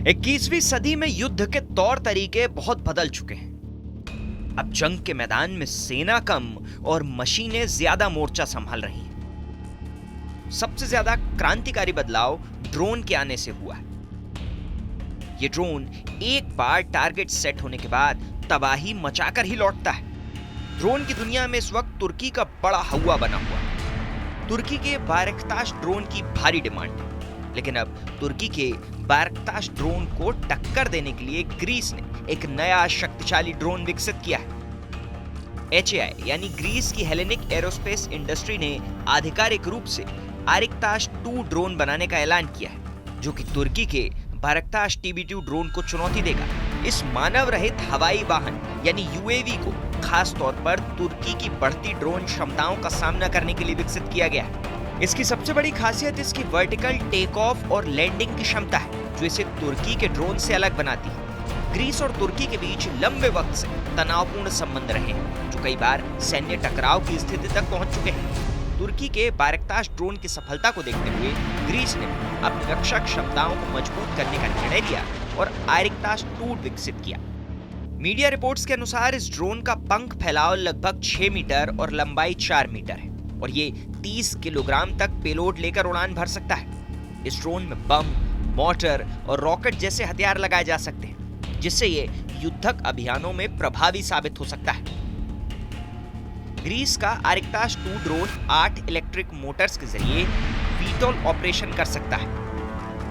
21वीं सदी में युद्ध के तौर तरीके बहुत बदल चुके हैं। अब जंग के मैदान में सेना कम और मशीनें ज्यादा मोर्चा संभाल रही हैं। सबसे ज्यादा क्रांतिकारी बदलाव ड्रोन के आने से हुआ है। ये ड्रोन एक बार टारगेट सेट होने के बाद तबाही मचाकर ही लौटता है। ड्रोन की दुनिया में इस वक्त तुर्की का बड़ा हवा बना हुआ है। तुर्की के बायरक्ताश ड्रोन की भारी डिमांड है, लेकिन अब तुर्की के बायरक्ताश ड्रोन को टक्कर देने के लिए ग्रीस ने एक नया शक्तिशाली ड्रोन विकसित किया है। HAI यानी ग्रीस की हेलेनिक एरोस्पेस इंडस्ट्री ने आधिकारिक रूप से आरिक्ताश 2 ड्रोन बनाने का ऐलान किया है, जो कि तुर्की के बायरक्ताश TB2 ड्रोन को चुनौती देगा। इस मानव रहित हवाई वाहन यानी UAV को खास तौर पर तुर्की की बढ़ती ड्रोन क्षमताओं का सामना करने के लिए विकसित किया गया है। इसकी सबसे बड़ी खासियत इसकी वर्टिकल टेक ऑफ और लैंडिंग की क्षमता है, जो इसे तुर्की के ड्रोन से अलग बनाती है। ग्रीस और तुर्की के बीच लंबे वक्त से तनावपूर्ण संबंध रहे हैं, जो कई बार सैन्य टकराव की स्थिति तक पहुंच चुके हैं। तुर्की के बायरक्ताश ड्रोन की सफलता को देखते हुए ग्रीस ने अपनी रक्षा क्षमताओं को मजबूत करने का निर्णय लिया और आरिक्ताश 2 विकसित किया। मीडिया रिपोर्ट्स के अनुसार इस ड्रोन का पंख फैलाव लगभग 6 मीटर और लंबाई 4 मीटर है और ये 30 किलोग्राम तक पेलोड लेकर उड़ान भर सकता है। इस ड्रोन में बम, मोटर और रॉकेट जैसे हथियार लगाए जा सकते हैं, जिससे ये युद्धक अभियानों में प्रभावी साबित हो सकता है। ग्रीस का आरिक्ताश 2 ड्रोन 8 इलेक्ट्रिक मोटर्स के जरिए वीटोल ऑपरेशन कर सकता है,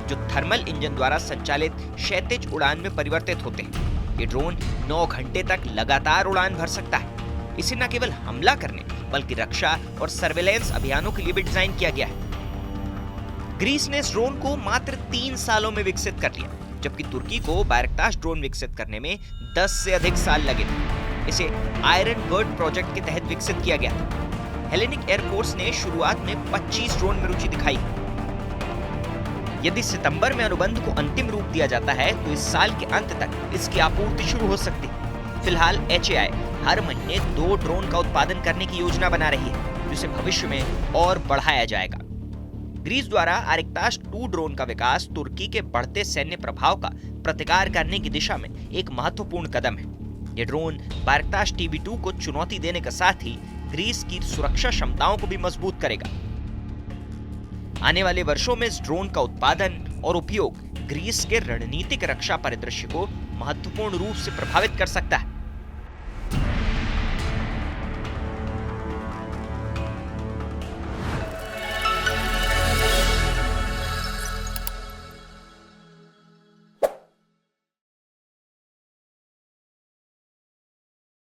जो थर्मल इंजन द्वारा संचालित क्षैतिज उड़ान में परिवर्तित होते हैं। ये ड्रोन 9 घंटे तक लगातार उड़ान भर सकता है। इसे न केवल हमला करने बल्कि रक्षा और सर्वेलेंस अभियानों के लिए भी डिजाइन किया गया है। ग्रीस ने इस ड्रोन को मात्र 3 सालों में विकसित कर लिया, जबकि तुर्की को बायरक्ताश ड्रोन विकसित करने में 10 से अधिक साल लगे थे। इसे आयरन बर्ड प्रोजेक्ट के तहत विकसित किया गया था। हेलेनिक एयरफोर्स ने शुरुआत में 25 ड्रोन में रुचि दिखाई। यदि सितंबर में अनुबंध को अंतिम रूप दिया जाता है तो इस साल के अंत तक इसकी आपूर्ति शुरू हो सकती है। फिलहाल HAI हर महीने 2 ड्रोन का उत्पादन करने की योजना बना रही है, जिसे भविष्य में और बढ़ाया जाएगा। ग्रीस द्वारा आरिक्ताश 2 ड्रोन का विकास तुर्की के बढ़ते सैन्य प्रभाव का प्रतिकार करने की दिशा में एक महत्वपूर्ण कदम है। ये ड्रोन बायरक्ताश TB2 को चुनौती देने के साथ ही ग्रीस की सुरक्षा क्षमताओं को भी मजबूत करेगा। आने वाले वर्षों में इस ड्रोन का उत्पादन और उपयोग ग्रीस के रणनीतिक रक्षा परिदृश्य को महत्वपूर्ण रूप से प्रभावित कर सकता है।